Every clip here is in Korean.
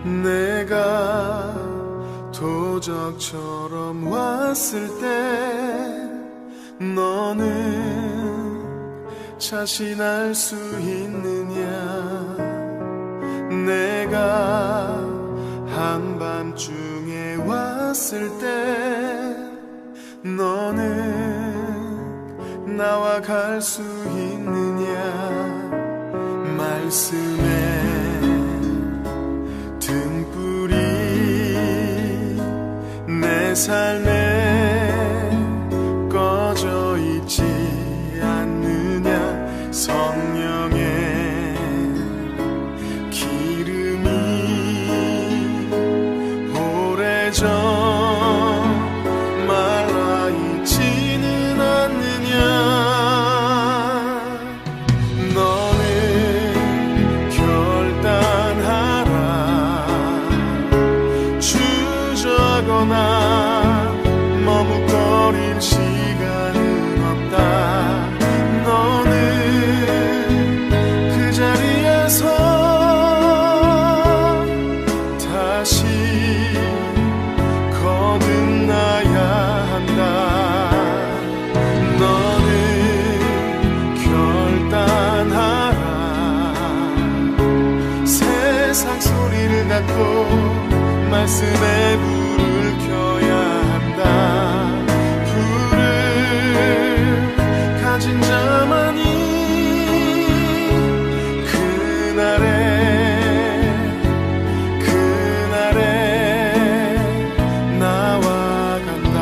내가 도적처럼 왔을 때 너는 자신할 수 있느냐? 내가 한밤중에 왔을 때 너는 나와 갈 수 있느냐? 말씀에 등불이 내 삶에 꺼져 있지 않느냐? 성령의 기름이 오래전 말라 있지는 않느냐? 너는 결단하라. 주저거나 머뭇거릴 시간은 없다. 너는 그 자리에서 다시 거듭나야 한다. 너는 결단하라. 세상 소리를 닫고 말씀에 불을 켜야 한다. 불을 가진 자만이 그날에 나와 간다.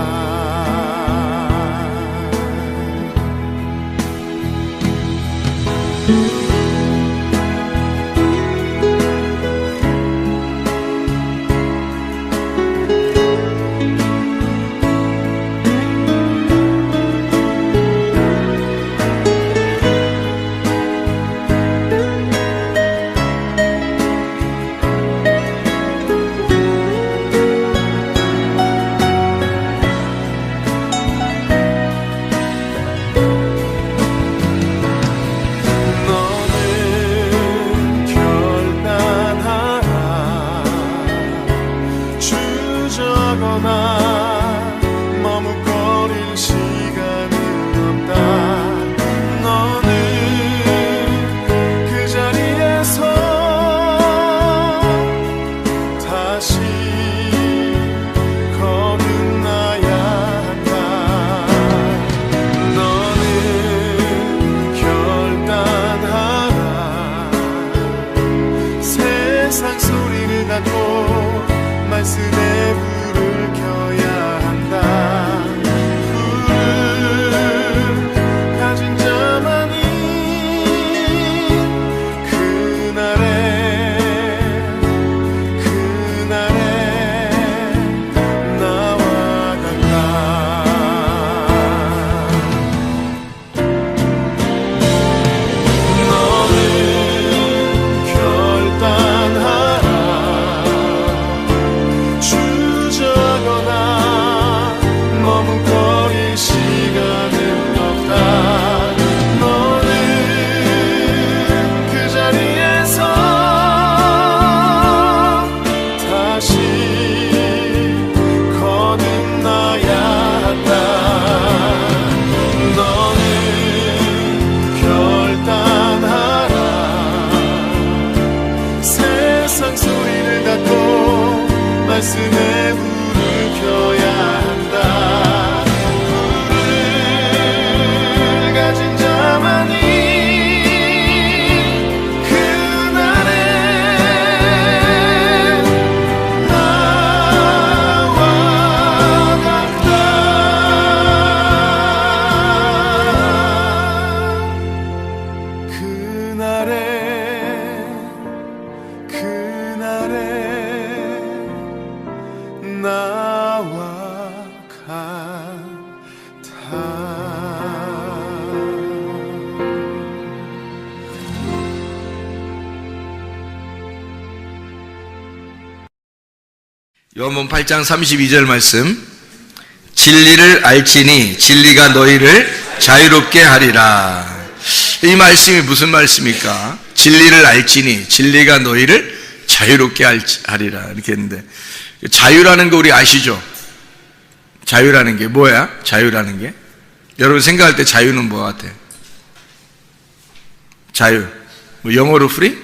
머뭇거릴 시간은 없다. 너는 그 자리에서 다시 거듭나야 한다. 너는 결단하라. 세상 소리를 닫고 말씀에 불을 켜야 한다. 불을 가진 자만이 그날에 나와 간다. 너는 결단하라. 주저거나 머뭇거릴 시간은 없다. 너는 그 자리에서 다시 거듭나야 한다. 너는 결단하라. 세상 소리를 닫고 말씀에 불을 켜야 한다. 불을 가진 자만이 그날에 나와 간다. 그날에 나와 같아. 요한복음 8장 32절 말씀. 진리를 알지니 진리가 너희를 자유롭게 하리라. 이 말씀이 무슨 말씀입니까? 진리를 알지니 진리가 너희를 자유롭게 하리라 이렇게 했는데, 자유라는 거 우리 아시죠? 자유라는 게 뭐야? 자유라는 게 여러분 생각할 때 자유는 뭐 같아? 자유 뭐 영어로 free?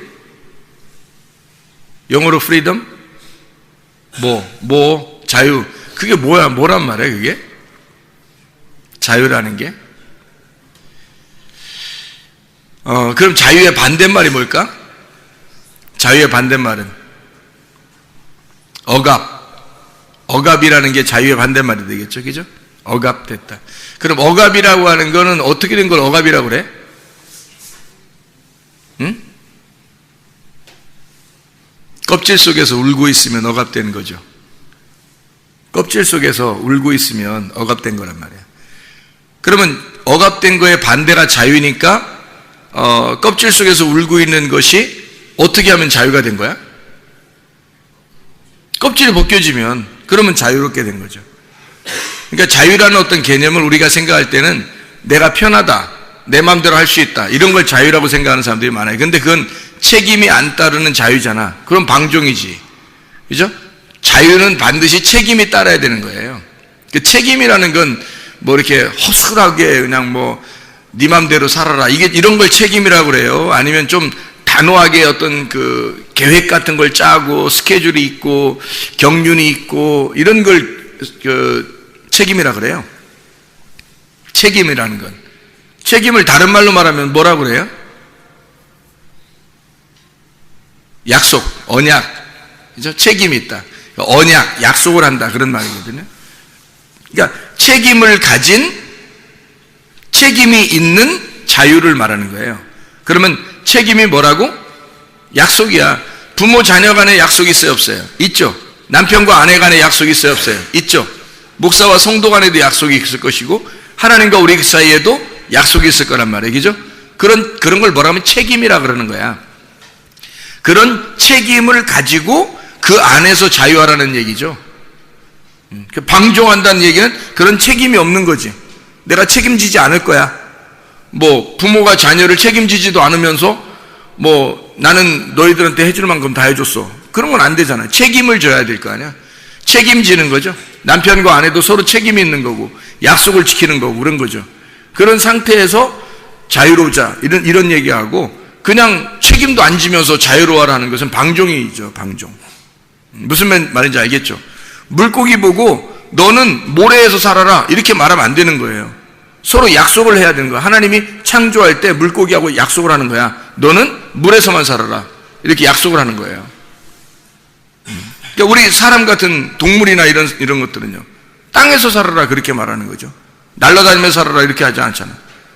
영어로 freedom? 뭐 자유 그게 뭐란 말이야 그게? 자유라는 게? 그럼 자유의 반대말이 뭘까? 자유의 반대말은 억압이라는 게 자유의 반대말이 되겠죠, 그죠? 억압됐다. 그럼 억압이라고 하는 거는 어떻게 된 걸 억압이라고 그래? 응? 껍질 속에서 울고 있으면 억압된 거죠. 껍질 속에서 울고 있으면 억압된 거란 말이야. 그러면 억압된 거의 반대가 자유니까 껍질 속에서 울고 있는 것이 어떻게 하면 자유가 된 거야? 껍질이 벗겨지면 그러면 자유롭게 된 거죠. 그러니까 자유라는 어떤 개념을 우리가 생각할 때는 내가 편하다, 내 마음대로 할 수 있다 이런 걸 자유라고 생각하는 사람들이 많아요. 근데 그건 책임이 안 따르는 자유잖아. 그럼 방종이지, 그죠? 자유는 반드시 책임이 따라야 되는 거예요. 그 책임이라는 건 뭐 이렇게 허술하게 그냥 뭐 네 맘대로 살아라 이런 걸 책임이라고 그래요? 아니면 좀 단호하게 어떤 그 계획 같은 걸 짜고 스케줄이 있고 경륜이 있고 이런 걸 그 책임이라 그래요? 책임이라는 건 책임을 다른 말로 말하면 뭐라고 그래요? 약속, 언약, 그죠? 책임이 있다. 언약, 약속을 한다 그런 말이거든요. 그러니까 책임을 가진 책임이 있는 자유를 말하는 거예요. 그러면 책임이 뭐라고? 약속이야. 부모 자녀 간에 약속이 있어요 없어요? 있죠. 남편과 아내 간에 약속이 있어요 없어요? 있죠. 목사와 성도 간에도 약속이 있을 것이고 하나님과 우리 사이에도 약속이 있을 거란 말이에요, 그죠? 그런 걸 뭐라 하면 책임이라 그러는 거야. 그런 책임을 가지고 그 안에서 자유하라는 얘기죠. 방종한다는 얘기는 그런 책임이 없는 거지. 내가 책임지지 않을 거야. 뭐 부모가 자녀를 책임지지도 않으면서 뭐 나는 너희들한테 해줄 만큼 다 해줬어. 그런 건 안 되잖아요. 책임을 져야 될 거 아니야. 책임지는 거죠. 남편과 아내도 서로 책임이 있는 거고 약속을 지키는 거고 그런 거죠. 그런 상태에서 자유로우자 이런 얘기하고 그냥 책임도 안 지면서 자유로워라는 것은 방종이죠. 방종. 무슨 말인지 알겠죠? 물고기 보고 너는 모래에서 살아라 이렇게 말하면 안 되는 거예요. 서로 약속을 해야 되는 거야. 하나님이 창조할 때 물고기하고 약속을 하는 거야. 너는 물에서만 살아라 이렇게 약속을 하는 거예요. 그러니까 우리 사람 같은 동물이나 이런 것들은요 땅에서 살아라 그렇게 말하는 거죠. 날아다니면서 살아라 이렇게 하지 않잖아.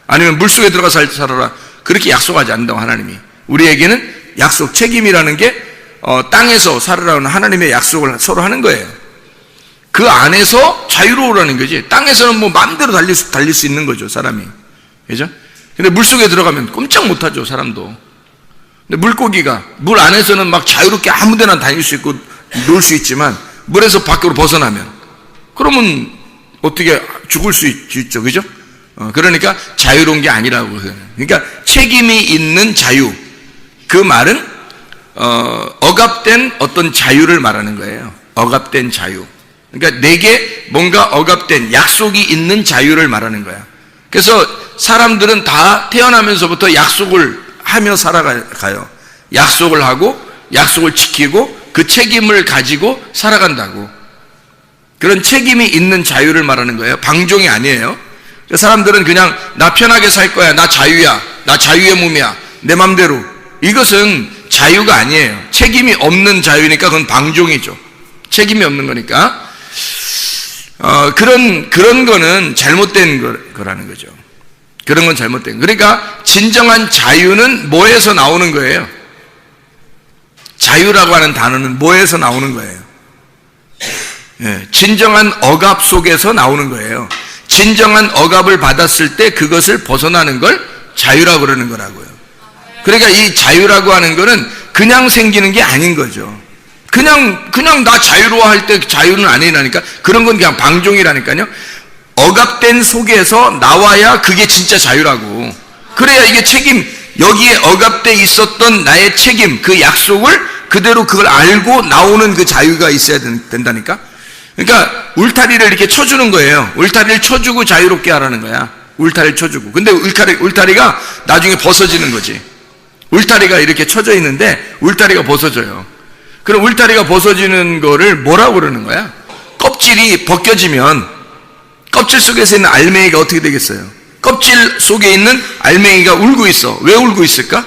아니면 물속에 들어가 살아라 그렇게 약속하지 않는다고. 하나님이 우리에게는 약속, 책임이라는 게 땅에서 살아라는 하나님의 약속을 서로 하는 거예요. 그 안에서 자유로우라는 거지. 땅에서는 뭐 마음대로 달릴 수 있는 거죠, 사람이. 그죠? 근데 물속에 들어가면 꼼짝 못하죠, 사람도. 근데 물고기가 물 안에서는 막 자유롭게 아무 데나 다닐 수 있고 놀 수 있지만 물에서 밖으로 벗어나면 그러면 어떻게 죽을 수 있죠, 그죠? 그러니까 자유로운 게 아니라고. 그러니까 책임이 있는 자유. 그 말은 억압된 어떤 자유를 말하는 거예요. 억압된 자유. 그러니까 내게 뭔가 억압된 약속이 있는 자유를 말하는 거야. 그래서 사람들은 다 태어나면서부터 약속을 하며 살아가요. 약속을 하고 약속을 지키고 그 책임을 가지고 살아간다고. 그런 책임이 있는 자유를 말하는 거예요. 방종이 아니에요. 사람들은 그냥 나 편하게 살 거야, 나 자유야, 나 자유의 몸이야, 내 맘대로. 이것은 자유가 아니에요. 책임이 없는 자유니까 그건 방종이죠. 책임이 없는 거니까. 그런 거는 잘못된 거라는 거죠. 그런 건 잘못된 거. 그러니까 진정한 자유는 뭐에서 나오는 거예요? 자유라고 하는 단어는 뭐에서 나오는 거예요? 예, 진정한 억압 속에서 나오는 거예요. 진정한 억압을 받았을 때 그것을 벗어나는 걸 자유라고 그러는 거라고요. 그러니까 이 자유라고 하는 거는 그냥 생기는 게 아닌 거죠. 그냥 나 자유로워할 때 자유는 아니라니까. 그런 건 그냥 방종이라니까요. 억압된 속에서 나와야 그게 진짜 자유라고. 그래야 이게 책임, 여기에 억압돼 있었던 나의 책임, 그 약속을 그대로 그걸 알고 나오는 그 자유가 있어야 된다니까. 그러니까 울타리를 이렇게 쳐주는 거예요. 울타리를 쳐주고 자유롭게 하라는 거야. 울타리를 쳐주고. 근데 울타리가 나중에 벗어지는 거지. 울타리가 이렇게 쳐져 있는데 울타리가 벗어져요. 그럼 울타리가 벗어지는 거를 뭐라고 그러는 거야? 껍질이 벗겨지면 껍질 속에서 있는 알맹이가 어떻게 되겠어요? 껍질 속에 있는 알맹이가 울고 있어. 왜 울고 있을까?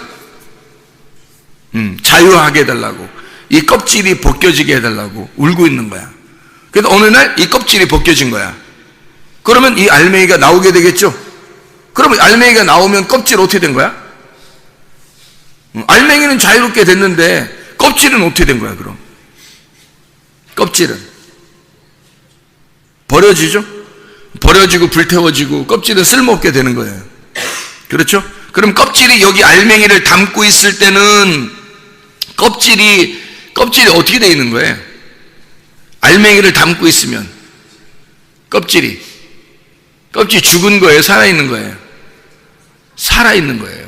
자유하게 해달라고. 이 껍질이 벗겨지게 해달라고 울고 있는 거야. 그래서 어느 날 이 껍질이 벗겨진 거야. 그러면 이 알맹이가 나오게 되겠죠? 그러면 알맹이가 나오면 껍질 어떻게 된 거야? 알맹이는 자유롭게 됐는데 껍질은 어떻게 된 거야, 그럼? 껍질은 버려지죠? 버려지고 불태워지고 껍질은 쓸모없게 되는 거예요. 그렇죠? 그럼 껍질이 여기 알맹이를 담고 있을 때는 껍질이 어떻게 되어 있는 거예요? 알맹이를 담고 있으면 껍질이 죽은 거예요? 살아있는 거예요? 살아있는 거예요.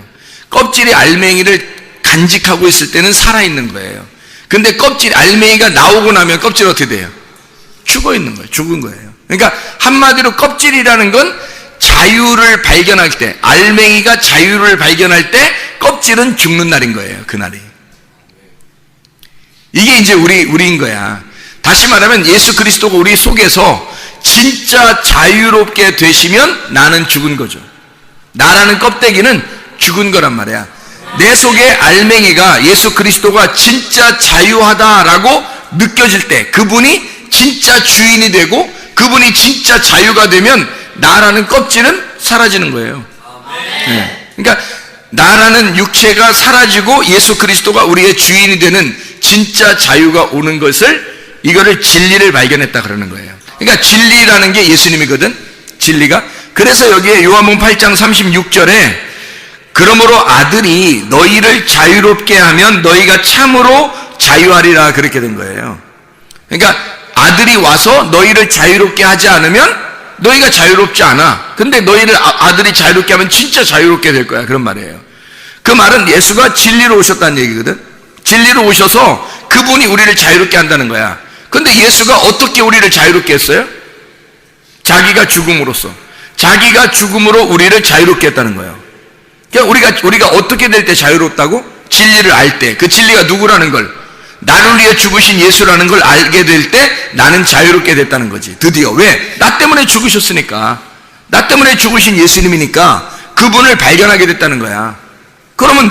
껍질이 알맹이를 간직하고 있을 때는 살아있는 거예요. 근데 알맹이가 나오고 나면 껍질이 어떻게 돼요? 죽어 있는 거예요. 죽은 거예요. 그러니까 한마디로 껍질이라는 건 자유를 발견할 때, 알맹이가 자유를 발견할 때 껍질은 죽는 날인 거예요. 그날이. 이게 이제 우리인 거야. 다시 말하면 예수 그리스도가 우리 속에서 진짜 자유롭게 되시면 나는 죽은 거죠. 나라는 껍데기는 죽은 거란 말이야. 내 속에 알맹이가 예수 그리스도가 진짜 자유하다라고 느껴질 때, 그분이 진짜 주인이 되고 그분이 진짜 자유가 되면 나라는 껍질은 사라지는 거예요. 네. 그러니까 나라는 육체가 사라지고 예수 그리스도가 우리의 주인이 되는 진짜 자유가 오는 것을, 이거를 진리를 발견했다 그러는 거예요. 그러니까 진리라는 게 예수님이거든. 진리가. 그래서 여기에 요한복음 8장 36절에 그러므로 아들이 너희를 자유롭게 하면 너희가 참으로 자유하리라, 그렇게 된 거예요. 그러니까 아들이 와서 너희를 자유롭게 하지 않으면 너희가 자유롭지 않아. 근데 너희를 아들이 자유롭게 하면 진짜 자유롭게 될 거야, 그런 말이에요. 그 말은 예수가 진리로 오셨다는 얘기거든. 진리로 오셔서 그분이 우리를 자유롭게 한다는 거야. 근데 예수가 어떻게 우리를 자유롭게 했어요? 자기가 죽음으로써. 자기가 죽음으로 우리를 자유롭게 했다는 거예요. 그러니까 우리가 어떻게 될 때 자유롭다고? 진리를 알 때. 그 진리가 누구라는 걸, 나를 위해 죽으신 예수라는 걸 알게 될 때 나는 자유롭게 됐다는 거지. 드디어. 왜? 나 때문에 죽으셨으니까. 나 때문에 죽으신 예수님이니까 그분을 발견하게 됐다는 거야. 그러면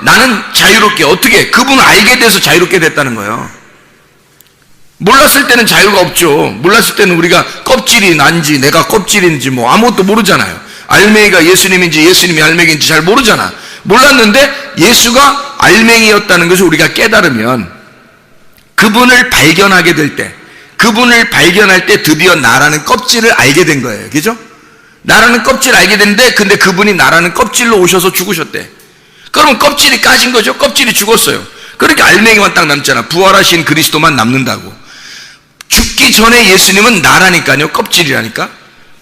나는 자유롭게, 어떻게? 그분을 알게 돼서 자유롭게 됐다는 거예요. 몰랐을 때는 자유가 없죠. 몰랐을 때는 우리가 껍질이 난지 내가 껍질인지 뭐 아무것도 모르잖아요. 알맹이가 예수님인지 예수님이 알맹이인지 잘 모르잖아. 몰랐는데 예수가 알맹이였다는 것을 우리가 깨달으면, 그분을 발견하게 될 때, 그분을 발견할 때 드디어 나라는 껍질을 알게 된 거예요. 그죠? 나라는 껍질을 알게 됐는데, 근데 그분이 나라는 껍질로 오셔서 죽으셨대. 그러면 껍질이 까진 거죠. 껍질이 죽었어요. 그러니까 알맹이만 딱 남잖아. 부활하신 그리스도만 남는다고. 죽기 전에 예수님은 나라니까요. 껍질이라니까.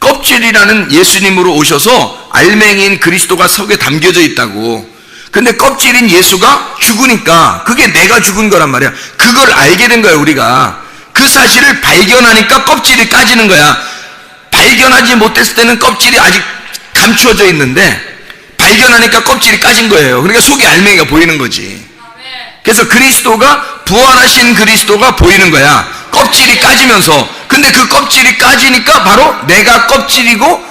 껍질이라는 예수님으로 오셔서 알맹이인 그리스도가 속에 담겨져 있다고. 근데 껍질인 예수가 죽으니까 그게 내가 죽은 거란 말이야. 그걸 알게 된 거야, 우리가. 그 사실을 발견하니까 껍질이 까지는 거야. 발견하지 못했을 때는 껍질이 아직 감추어져 있는데 발견하니까 껍질이 까진 거예요. 그러니까 속에 알맹이가 보이는 거지. 그래서 부활하신 그리스도가 보이는 거야. 껍질이 까지면서. 근데 그 껍질이 까지니까 바로 내가 껍질이고,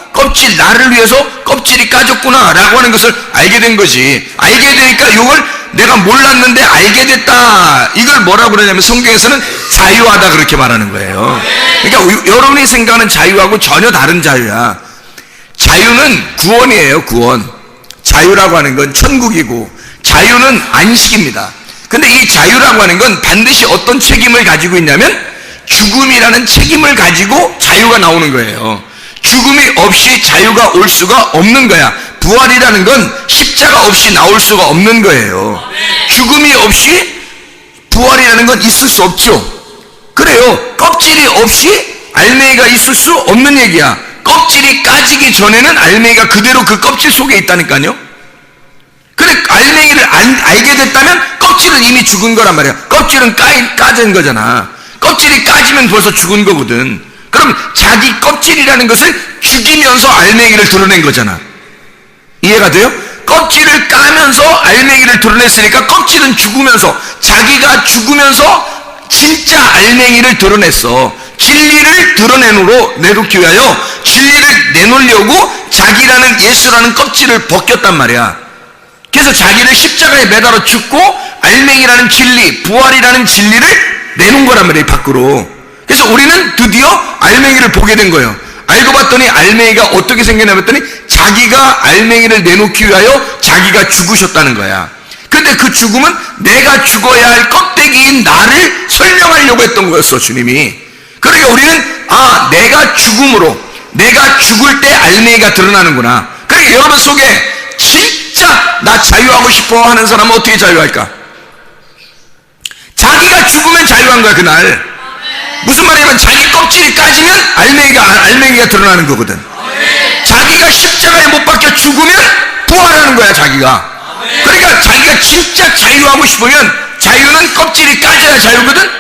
나를 위해서 껍질이 까졌구나 라고 하는 것을 알게 된 거지. 알게 되니까 이걸 내가 몰랐는데 알게 됐다. 이걸 뭐라고 그러냐면 성경에서는 자유하다, 그렇게 말하는 거예요. 그러니까 여러분이 생각하는 자유하고 전혀 다른 자유야. 자유는 구원이에요, 구원. 자유라고 하는 건 천국이고, 자유는 안식입니다. 근데 이 자유라고 하는 건 반드시 어떤 책임을 가지고 있냐면 죽음이라는 책임을 가지고 자유가 나오는 거예요. 죽음이 없이 자유가 올 수가 없는 거야. 부활이라는 건 십자가 없이 나올 수가 없는 거예요. 죽음이 없이 부활이라는 건 있을 수 없죠. 그래요. 껍질이 없이 알맹이가 있을 수 없는 얘기야. 껍질이 까지기 전에는 알맹이가 그대로 그 껍질 속에 있다니까요. 그래, 알맹이를 알게 됐다면 껍질은 이미 죽은 거란 말이야. 껍질은 까진 거잖아. 껍질이 까지면 벌써 죽은 거거든. 그럼 자기 껍질이라는 것을 죽이면서 알맹이를 드러낸 거잖아. 이해가 돼요? 껍질을 까면서 알맹이를 드러냈으니까 껍질은 죽으면서, 자기가 죽으면서 진짜 알맹이를 드러냈어. 진리를 내놓기 위하여, 진리를 내놓으려고 자기라는 예수라는 껍질을 벗겼단 말이야. 그래서 자기를 십자가에 매달아 죽고 알맹이라는 진리, 부활이라는 진리를 내놓은 거란 말이에요, 밖으로. 그래서 우리는 드디어 알맹이를 보게 된 거예요. 알고 봤더니 알맹이가 어떻게 생겼냐 했더니 자기가 알맹이를 내놓기 위하여 자기가 죽으셨다는 거야. 근데 그 죽음은 내가 죽어야 할 껍데기인 나를 설명하려고 했던 거였어, 주님이. 그러니까 우리는 내가 죽음으로, 내가 죽을 때 알맹이가 드러나는구나. 그러니까 여러분 속에 진짜 나 자유하고 싶어 하는 사람은 어떻게 자유할까? 자기가 죽으면 자유한 거야, 그날. 무슨 말이냐면 자기 껍질이 까지면 알맹이가 드러나는 거거든. 자기가 십자가에 못 박혀 죽으면 부활하는 거야, 자기가. 그러니까 자기가 진짜 자유하고 싶으면, 자유는 껍질이 까져야 자유거든.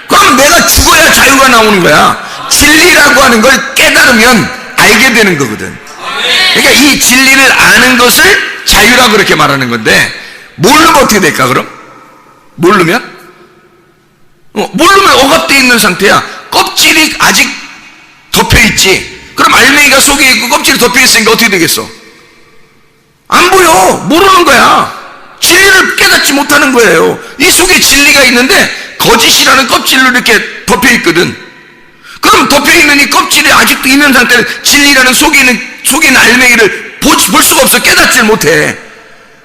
그럼 내가 죽어야 자유가 나오는 거야. 진리라고 하는 걸 깨달으면 알게 되는 거거든. 그러니까 이 진리를 아는 것을 자유라고 그렇게 말하는 건데, 모르면 어떻게 될까, 그럼? 모르면 억압되어 있는 상태야. 껍질이 아직 덮여있지. 그럼 알맹이가 속에 있고 껍질이 덮여있으니까 어떻게 되겠어? 안 보여. 모르는 거야. 진리를 깨닫지 못하는 거예요. 이 속에 진리가 있는데 거짓이라는 껍질로 이렇게 덮여있거든. 그럼 덮여있는 이 껍질이 아직도 있는 상태는 진리라는 속에 있는 알맹이를 볼 수가 없어. 깨닫질 못해.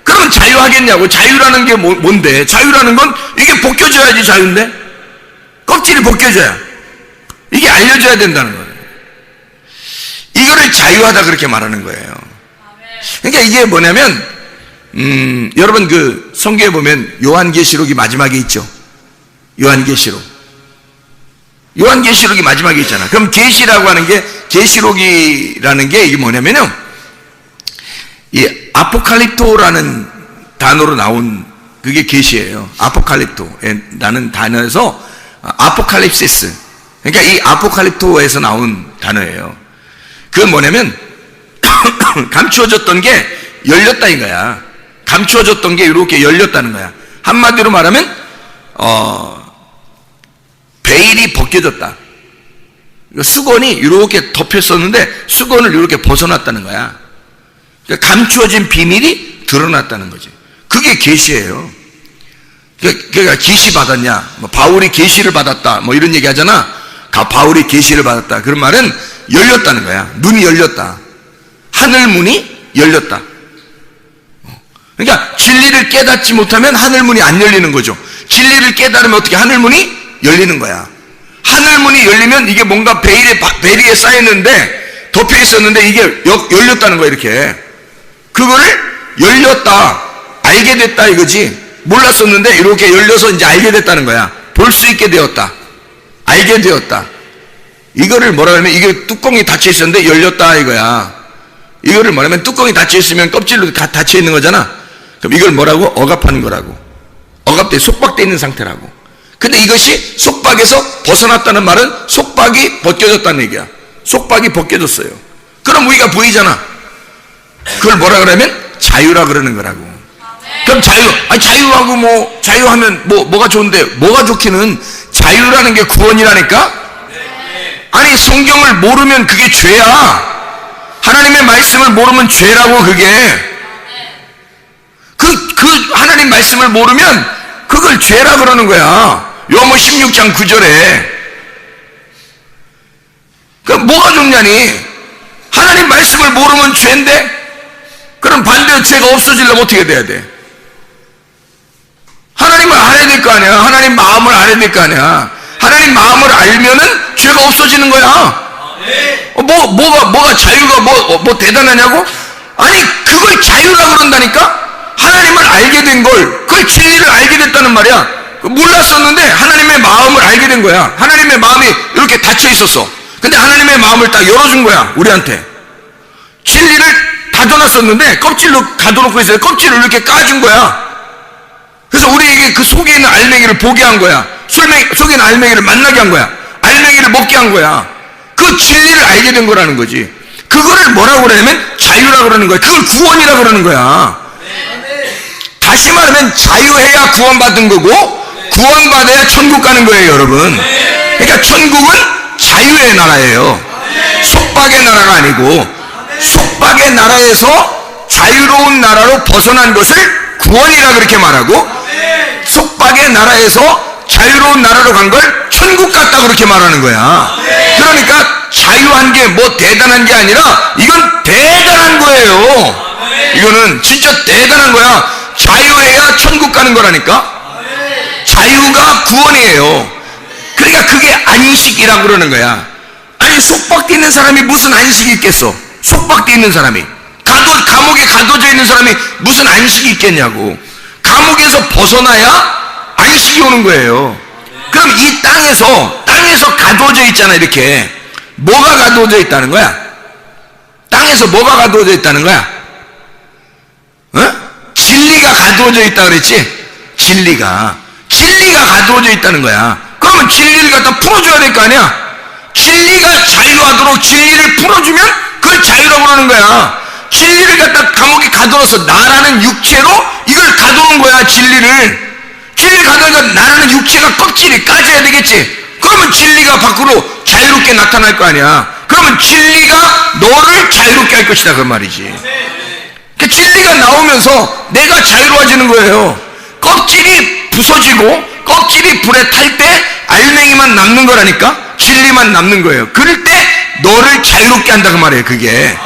그러면 자유하겠냐고. 자유라는 게 뭔데? 자유라는 건 이게 벗겨져야지 자유인데? 껍질이 벗겨져야. 이게 알려져야 된다는 거예요. 이거를 자유하다 그렇게 말하는 거예요. 그러니까 이게 뭐냐면, 여러분 그 성경에 보면 요한계시록이 마지막에 있죠. 요한계시록이 마지막에 있잖아. 그럼 계시라고 하는 게, 계시록이라는 게 이게 뭐냐면요, 이 아포칼립토라는 단어로 나온 그게 계시예요. 아포칼립토라는 단어에서 아포칼립시스, 그러니까 이 아포칼립토에서 나온 단어예요. 그건 뭐냐면 감추어졌던 게 열렸다 이거야. 감추어졌던 게 이렇게 열렸다는 거야. 한마디로 말하면 베일이 벗겨졌다. 수건이 이렇게 덮였었는데 수건을 이렇게 벗어났다는 거야. 그러니까 감추어진 비밀이 드러났다는 거지. 그게 계시예요. 그러니까 계시 받았냐, 바울이 계시를 받았다, 이런 얘기 하잖아. 바울이 계시를 받았다. 그런 말은 열렸다는 거야. 눈이 열렸다. 하늘 문이 열렸다. 그러니까 진리를 깨닫지 못하면 하늘 문이 안 열리는 거죠. 진리를 깨달으면 어떻게 하늘 문이 열리는 거야. 하늘 문이 열리면 이게 뭔가 베리에 쌓였는데, 덮여 있었는데 이게 열렸다는 거야, 이렇게. 그거를 열렸다, 알게 됐다 이거지. 몰랐었는데 이렇게 열려서 이제 알게 됐다는 거야. 볼 수 있게 되었다, 알게 되었다. 이거를 뭐라 하면, 이게 뚜껑이 닫혀 있었는데 열렸다 이거야. 이거를 뭐라면, 뚜껑이 닫혀 있으면 껍질로 닫혀 있는 거잖아. 그럼 이걸 뭐라고? 억압하는 거라고. 억압돼, 속박돼 있는 상태라고. 근데 이것이 속박에서 벗어났다는 말은 속박이 벗겨졌다는 얘기야. 속박이 벗겨졌어요. 그럼 우리가 보이잖아. 그걸 뭐라 그러면 자유라 그러는 거라고. 그럼 자유하고 자유하면 뭐가 좋은데, 뭐가 좋기는, 자유라는 게 구원이라니까? 아니, 성경을 모르면 그게 죄야. 하나님의 말씀을 모르면 죄라고, 그게. 그 하나님 말씀을 모르면 그걸 죄라 그러는 거야. 요한복음 16장 9절에. 그럼 뭐가 좋냐니? 하나님 말씀을 모르면 죄인데? 그럼 반대로 죄가 없어지려면 어떻게 돼야 돼? 하나님을 알아야 될 거 아니야. 하나님 마음을 알아야 될 거 아니야. 하나님 마음을 알면은 죄가 없어지는 거야. 뭐가 자유가 뭐 대단하냐고? 아니, 그걸 자유라 그런다니까? 하나님을 알게 된 걸, 그걸 진리를 알게 됐다는 말이야. 몰랐었는데 하나님의 마음을 알게 된 거야. 하나님의 마음이 이렇게 닫혀 있었어. 근데 하나님의 마음을 딱 열어준 거야, 우리한테. 진리를 닫아놨었는데 껍질로 가둬놓고 있어요. 껍질을 이렇게 까준 거야. 그래서 우리에게 그 속에 있는 알맹이를 보게 한 거야. 속에 있는 알맹이를 만나게 한 거야. 알맹이를 먹게 한 거야. 그 진리를 알게 된 거라는 거지. 그거를 뭐라고 그러냐면 자유라고 그러는 거야. 그걸 구원이라고 그러는 거야. 다시 말하면 자유해야 구원받은 거고 구원받아야 천국 가는 거예요, 여러분. 그러니까 천국은 자유의 나라예요. 속박의 나라가 아니고 속박의 나라에서 자유로운 나라로 벗어난 것을 구원이라 그렇게 말하고 속박의 나라에서 자유로운 나라로 간 걸 천국 같다 그렇게 말하는 거야. 그러니까 자유한 게 뭐 대단한 게 아니라 이건 대단한 거예요. 이거는 진짜 대단한 거야. 자유해야 천국 가는 거라니까. 자유가 구원이에요. 그러니까 그게 안식이라고 그러는 거야. 아니 속박돼 있는 사람이 무슨 안식이 있겠어. 속박돼 있는 사람이 감옥에 가둬져 있는 사람이 무슨 안식이 있겠냐고. 감옥에서 벗어나야 안식이 오는 거예요. 그럼 이 땅에서 가두어져 있잖아. 이렇게 뭐가 가두어져 있다는 거야? 땅에서 뭐가 가두어져 있다는 거야? 어? 진리가 가두어져 있다 그랬지? 진리가 가두어져 있다는 거야. 그러면 진리를 갖다 풀어줘야 될 거 아니야? 진리가 자유하도록 진리를 풀어주면 그걸 자유라고 그러는 거야. 진리를 갖다 감옥에 가둬놔서 나라는 육체로 이걸 가둬놓은 거야. 진리를 가둬니까 나라는 육체가 껍질이 까져야 되겠지. 그러면 진리가 밖으로 자유롭게 나타날 거 아니야. 그러면 진리가 너를 자유롭게 할 것이다 그 말이지. 그 진리가 나오면서 내가 자유로워지는 거예요. 껍질이 부서지고 껍질이 불에 탈 때 알맹이만 남는 거라니까. 진리만 남는 거예요. 그럴 때 너를 자유롭게 한다 그 말이에요. 그게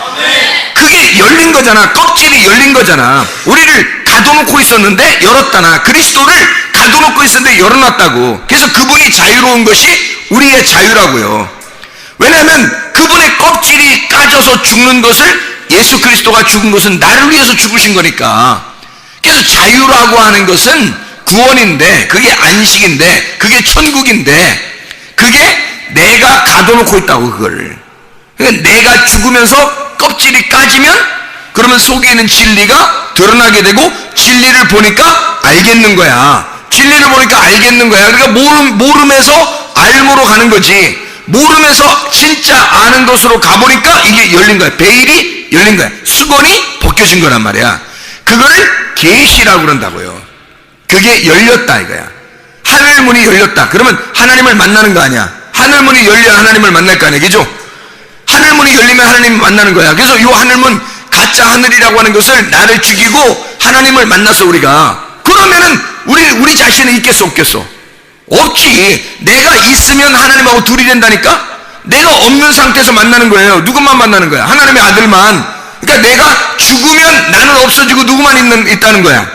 열린 거잖아. 껍질이 열린 거잖아. 우리를 가둬놓고 있었는데 열었다나. 그리스도를 가둬놓고 있었는데 열어놨다고. 그래서 그분이 자유로운 것이 우리의 자유라고요. 왜냐하면 그분의 껍질이 까져서 죽는 것을, 예수 그리스도가 죽은 것은 나를 위해서 죽으신 거니까. 그래서 자유라고 하는 것은 구원인데, 그게 안식인데, 그게 천국인데, 그게 내가 가둬놓고 있다고. 그걸 그러니까 내가 죽으면서 껍질이 까지면 그러면 속에 있는 진리가 드러나게 되고, 진리를 보니까 알겠는 거야. 진리를 보니까 알겠는 거야. 그러니까 모름에서 알므로 가는 거지. 모름에서 진짜 아는 것으로 가보니까 이게 열린 거야. 베일이 열린 거야. 수건이 벗겨진 거란 말이야. 그거를 계시라고 그런다고요. 그게 열렸다 이거야. 하늘문이 열렸다. 그러면 하나님을 만나는 거 아니야. 하늘문이 열려야 하나님을 만날 거 아니야. 그죠? 하늘문이 열리면 하나님을 만나는 거야. 그래서 이 하늘문, 가짜 하늘이라고 하는 것을 나를 죽이고 하나님을 만나서 우리가, 그러면은 우리 자신은 있겠어 없겠어? 없지. 내가 있으면 하나님하고 둘이 된다니까. 내가 없는 상태에서 만나는 거예요. 누구만 만나는 거야? 하나님의 아들만. 그러니까 내가 죽으면 나는 없어지고 누구만 있다는 거야?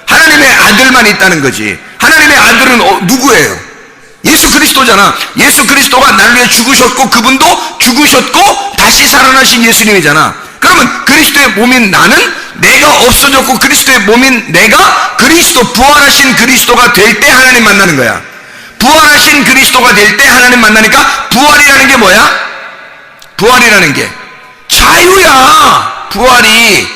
하나님의 아들만 있다는 거지. 하나님의 아들은 누구예요? 예수 그리스도잖아. 예수 그리스도가 나를 위해 죽으셨고 그분도 죽으셨고 다시 살아나신 예수님이잖아. 그러면 그리스도의 몸인 나는, 내가 없어졌고 그리스도의 몸인 내가 그리스도, 부활하신 그리스도가 될 때 하나님 만나는 거야. 부활하신 그리스도가 될 때 하나님 만나니까, 부활이라는 게 뭐야? 부활이라는 게 자유야. 부활이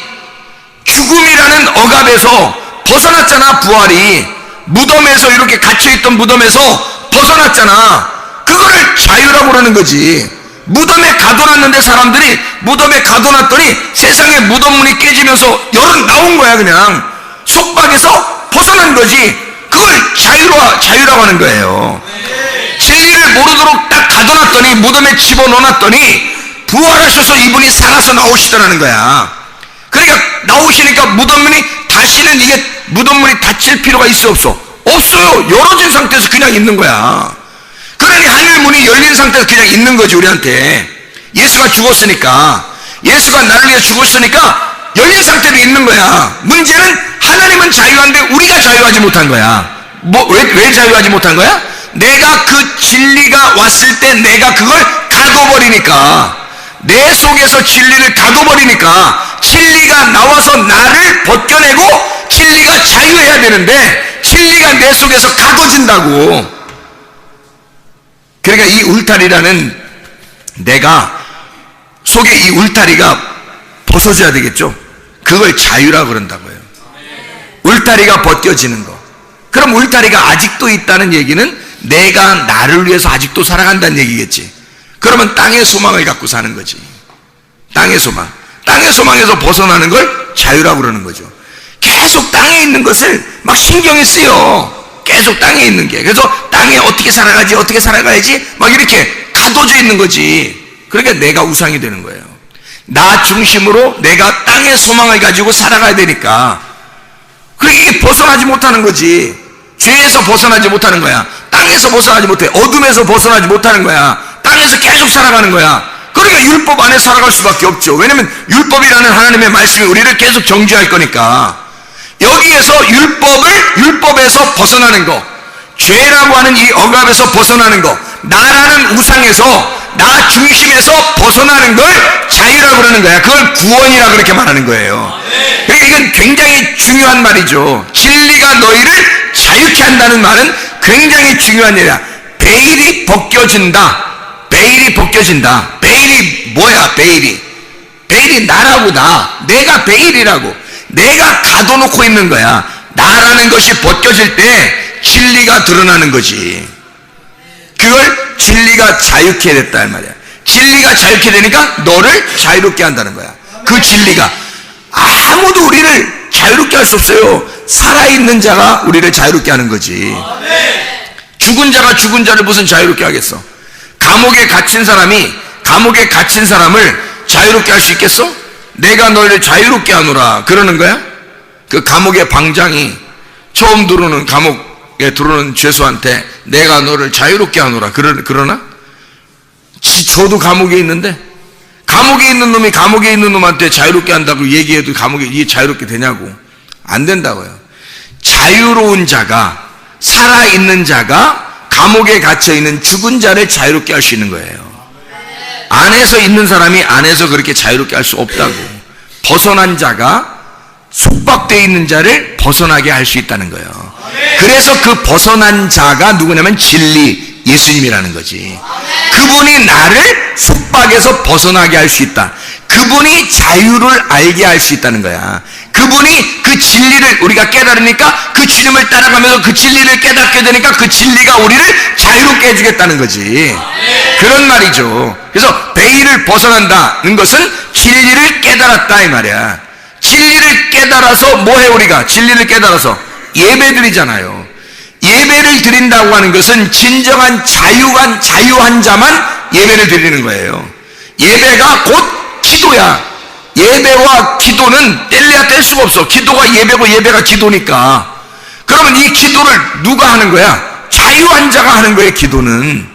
죽음이라는 억압에서 벗어났잖아. 부활이 무덤에서, 이렇게 갇혀있던 무덤에서 벗어났잖아. 그거를 자유라고 그러는 거지. 무덤에 가둬놨는데 사람들이 무덤에 가둬놨더니 세상에 무덤문이 깨지면서 나온 거야. 그냥 속박에서 벗어난 거지. 그걸 자유라고 하는 거예요. 진리를 모르도록 딱 가둬놨더니, 무덤에 집어넣어놨더니 부활하셔서 이분이 살아서 나오시더라는 거야. 그러니까 나오시니까 무덤문이, 다시는 이게 무덤문이 닫힐 필요가 있어 없어? 없어요. 열어진 상태에서 그냥 있는 거야. 그러니 하늘문이 열린 상태에서 그냥 있는 거지. 우리한테 예수가 죽었으니까, 예수가 나를 위해 죽었으니까 열린 상태로 있는 거야. 문제는 하나님은 자유한데 우리가 자유하지 못한 거야. 왜 자유하지 못한 거야? 내가 그 진리가 왔을 때 내가 그걸 가둬버리니까, 내 속에서 진리를 가둬버리니까, 진리가 나와서 나를 벗겨내고 진리가 자유해야 되는데 진리가 내 속에서 가둬진다고. 그러니까 이 울타리라는, 내가 속에 이 울타리가 벗어져야 되겠죠. 그걸 자유라고 그런다고요. 울타리가 벗겨지는 거. 그럼 울타리가 아직도 있다는 얘기는 내가 나를 위해서 아직도 살아간다는 얘기겠지. 그러면 땅의 소망을 갖고 사는 거지. 땅의 소망. 땅의 소망에서 벗어나는 걸 자유라고 그러는 거죠. 계속 땅에 있는 것을 막 신경이 쓰여. 계속 땅에 있는 게. 그래서 땅에 어떻게 살아가지, 어떻게 살아가야지 막 이렇게 가둬져 있는 거지. 그러니까 내가 우상이 되는 거예요. 나 중심으로 내가 땅의 소망을 가지고 살아가야 되니까. 그러니까 이게 벗어나지 못하는 거지. 죄에서 벗어나지 못하는 거야. 땅에서 벗어나지 못해. 어둠에서 벗어나지 못하는 거야. 땅에서 계속 살아가는 거야. 그러니까 율법 안에 살아갈 수밖에 없죠. 왜냐면 율법이라는 하나님의 말씀이 우리를 계속 정죄할 거니까. 여기에서 율법에서 벗어나는 거, 죄라고 하는 이 억압에서 벗어나는 거, 나라는 우상에서, 나 중심에서 벗어나는 걸 자유라고 그러는 거야. 그걸 구원이라고 그렇게 말하는 거예요. 그러니까 이건 굉장히 중요한 말이죠. 진리가 너희를 자유케 한다는 말은 굉장히 중요한 일이야. 베일이 벗겨진다. 베일이 벗겨진다. 베일이 뭐야, 베일이? 베일이 나라고, 내가 베일이라고. 내가 가둬놓고 있는 거야. 나라는 것이 벗겨질 때 진리가 드러나는 거지. 그걸 진리가 자유케 됐다는 말이야. 진리가 자유케 되니까 너를 자유롭게 한다는 거야. 그 진리가. 아무도 우리를 자유롭게 할 수 없어요. 살아있는 자가 우리를 자유롭게 하는 거지. 죽은 자가 죽은 자를 무슨 자유롭게 하겠어? 감옥에 갇힌 사람을 자유롭게 할 수 있겠어? 내가 너를 자유롭게 하노라 그러는 거야? 그 감옥의 방장이 처음 들어오는 감옥에 들어오는 죄수한테 내가 너를 자유롭게 하노라 그러나? 저도 감옥에 있는데 감옥에 있는 놈이 감옥에 있는 놈한테 자유롭게 한다고 얘기해도 감옥에 이게 자유롭게 되냐고. 안 된다고요. 자유로운 자가, 살아있는 자가 감옥에 갇혀있는 죽은 자를 자유롭게 할 수 있는 거예요. 안에서 있는 사람이 안에서 그렇게 자유롭게 할 수 없다고. 벗어난 자가 속박되어 있는 자를 벗어나게 할 수 있다는 거예요. 그래서 그 벗어난 자가 누구냐면 진리, 예수님이라는 거지. 그분이 나를 속박에서 벗어나게 할 수 있다. 그분이 자유를 알게 할 수 있다는 거야. 그분이 그 진리를 우리가 깨달으니까 그 주님을 따라가면서 그 진리를 깨닫게 되니까 그 진리가 우리를 자유롭게 해주겠다는 거지. 그런 말이죠. 그래서 베일을 벗어난다는 것은 진리를 깨달았다 이 말이야. 진리를 깨달아서 뭐해 우리가? 진리를 깨달아서 예배 드리잖아요. 예배를 드린다고 하는 것은 진정한 자유한 자만 예배를 드리는 거예요. 예배가 곧 기도야. 예배와 기도는 뗄래야 뗄 수가 없어. 기도가 예배고 예배가 기도니까. 그러면 이 기도를 누가 하는 거야? 자유한 자가 하는 거예요. 기도는.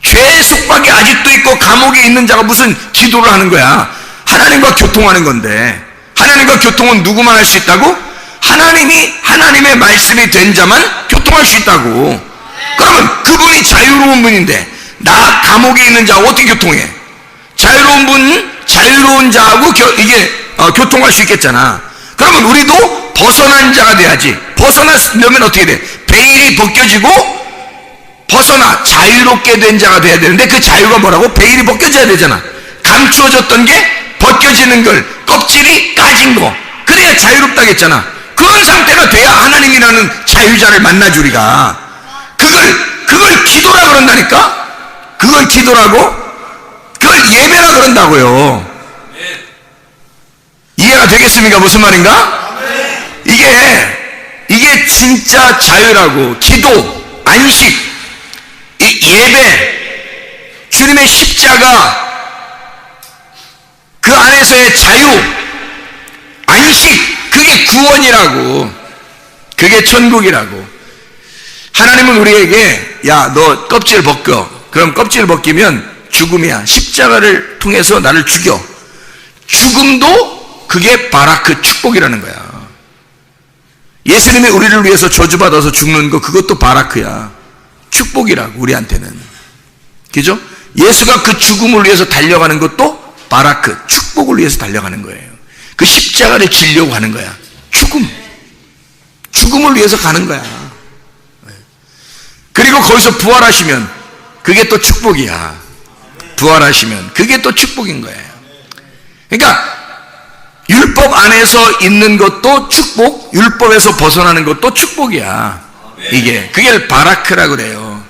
죄의 속박이 아직도 있고 감옥에 있는 자가 무슨 기도를 하는 거야? 하나님과 교통하는 건데. 하나님과 교통은 누구만 할 수 있다고? 하나님의 말씀이 된 자만 교통할 수 있다고. 그러면 그분이 자유로운 분인데 나 감옥에 있는 자하고 어떻게 교통해? 자유로운 자하고 교통할 수 있겠잖아. 그러면 우리도 벗어난 자가 돼야지. 벗어나려면 어떻게 돼? 베일이 벗겨지고 자유롭게 된 자가 돼야 되는데 그 자유가 뭐라고? 베일이 벗겨져야 되잖아. 감추어졌던 게 벗겨지는 걸, 껍질이 까진 거. 그래야 자유롭다겠잖아. 그런 상태가 돼야 하나님이라는 자유자를 만나지 우리가. 그걸 기도라 그런다니까? 그걸 기도라고? 그걸 예배라 그런다고요. 이해가 되겠습니까? 무슨 말인가? 이게 진짜 자유라고. 기도, 안식, 이 예배, 주님의 십자가, 그 안에서의 자유, 안식, 그게 구원이라고. 그게 천국이라고. 하나님은 우리에게 야, 너 껍질 벗겨. 그럼 껍질을 벗기면 죽음이야. 십자가를 통해서 나를 죽여. 죽음도 그게 바라크, 축복이라는 거야. 예수님이 우리를 위해서 저주받아서 죽는 거, 그것도 바라크야. 축복이라고, 우리한테는. 그죠? 예수가 그 죽음을 위해서 달려가는 것도 바라크, 축복을 위해서 달려가는 거예요. 그 십자가를 지려고 하는 거야. 죽음을 위해서 가는 거야. 그리고 거기서 부활하시면 그게 또 축복이야. 부활하시면 그게 또 축복인 거예요. 그러니까 율법 안에서 있는 것도 축복, 율법에서 벗어나는 것도 축복이야. 그게 바라크라 그래요.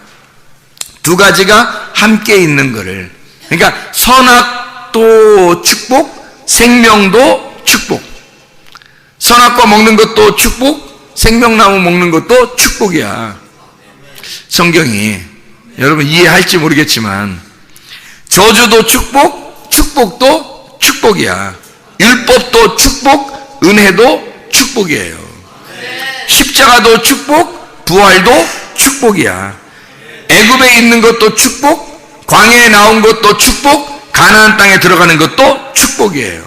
두 가지가 함께 있는 거를. 그러니까 선악도 축복, 생명도 축복. 선악과 먹는 것도 축복, 생명나무 먹는 것도 축복이야. 성경이. 여러분 이해할지 모르겠지만 저주도 축복, 축복도 축복이야. 율법도 축복, 은혜도 축복이에요. 십자가도 축복, 부활도 축복이야. 애굽에 있는 것도 축복, 광야에 나온 것도 축복, 가나안 땅에 들어가는 것도 축복이에요.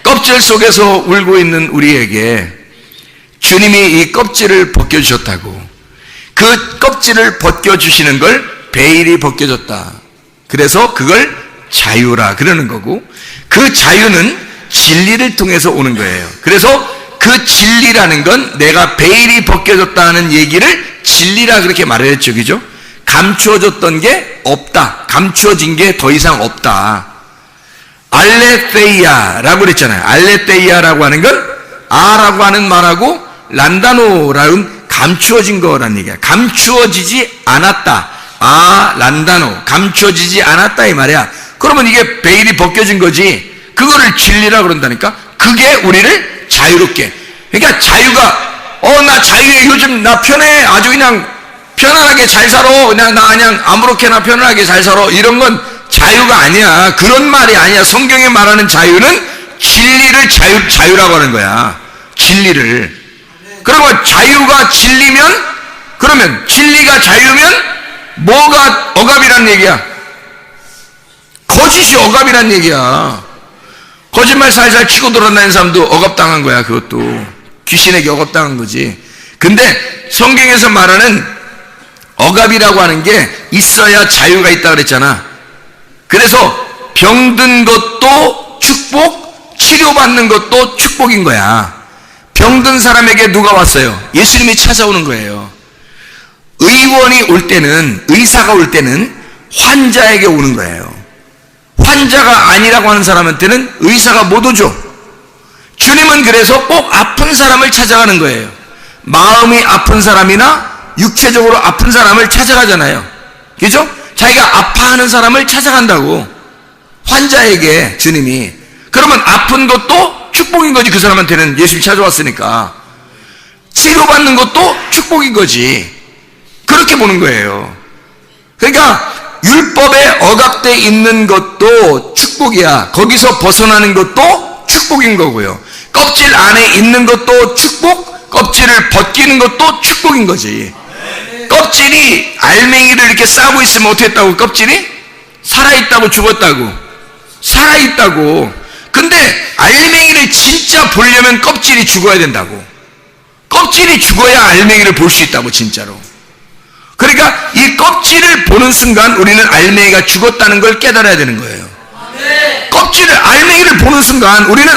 껍질 속에서 울고 있는 우리에게 주님이 이 껍질을 벗겨주셨다고. 그 껍질을 벗겨주시는 걸 베일이 벗겨졌다. 그래서 그걸 자유라 그러는 거고, 그 자유는 진리를 통해서 오는 거예요. 그래서 그 진리라는 건 내가 베일이 벗겨졌다는 얘기를 진리라 그렇게 말했죠. 그죠? 감추어졌던 게 없다. 감추어진 게 더 이상 없다. 알레테이아라고 그랬잖아요. 알레테이아라고 하는 건 아라고 하는 말하고 란다노라는 감추어진 거란 얘기야. 감추어지지 않았다. 아, 란다노. 감추어지지 않았다 이 말이야. 그러면 이게 베일이 벗겨진 거지. 그거를 진리라 그런다니까. 그게 우리를 자유롭게. 그러니까 자유가 나 자유해. 요즘 나 편해. 아주 그냥 편안하게 잘 살아. 나 그냥 아무렇게나 편안하게 잘 살아. 이런 건 자유가 아니야. 그런 말이 아니야. 성경에 말하는 자유는 진리를 자유라고 하는 거야. 진리를. 그러면 자유가 진리면, 그러면 진리가 자유면 뭐가 억압이란 얘기야? 거짓이 억압이란 얘기야. 거짓말 살살 치고 돌아다니는 사람도 억압당한 거야. 그것도 귀신에게 억압당한 거지. 근데 성경에서 말하는 억압이라고 하는 게 있어야 자유가 있다 그랬잖아. 그래서 병든 것도 축복, 치료받는 것도 축복인 거야. 병든 사람에게 누가 왔어요? 예수님이 찾아오는 거예요. 의원이 올 때는, 의사가 올 때는 환자에게 오는 거예요. 환자가 아니라고 하는 사람한테는 의사가 못 오죠. 주님은 그래서 꼭 아픈 사람을 찾아가는 거예요. 마음이 아픈 사람이나 육체적으로 아픈 사람을 찾아가잖아요. 그죠? 자기가 아파하는 사람을 찾아간다고. 환자에게 주님이. 그러면 아픈 것도 축복인 거지. 그 사람한테는 예수님 찾아왔으니까. 치료받는 것도 축복인 거지. 그렇게 보는 거예요. 그러니까 율법에 억압되어 있는 것도 축복이야. 거기서 벗어나는 것도 축복인 거고요. 껍질 안에 있는 것도 축복, 껍질을 벗기는 것도 축복인 거지. 껍질이 알맹이를 이렇게 싸고 있으면 어떻게 했다고? 껍질이? 살아있다고 죽었다고? 살아있다고. 근데 알맹이를 진짜 보려면 껍질이 죽어야 된다고. 껍질이 죽어야 알맹이를 볼 수 있다고 진짜로. 그러니까 이 껍질을 보는 순간 우리는 알맹이가 죽었다는 걸 깨달아야 되는 거예요. 알맹이를 보는 순간 우리는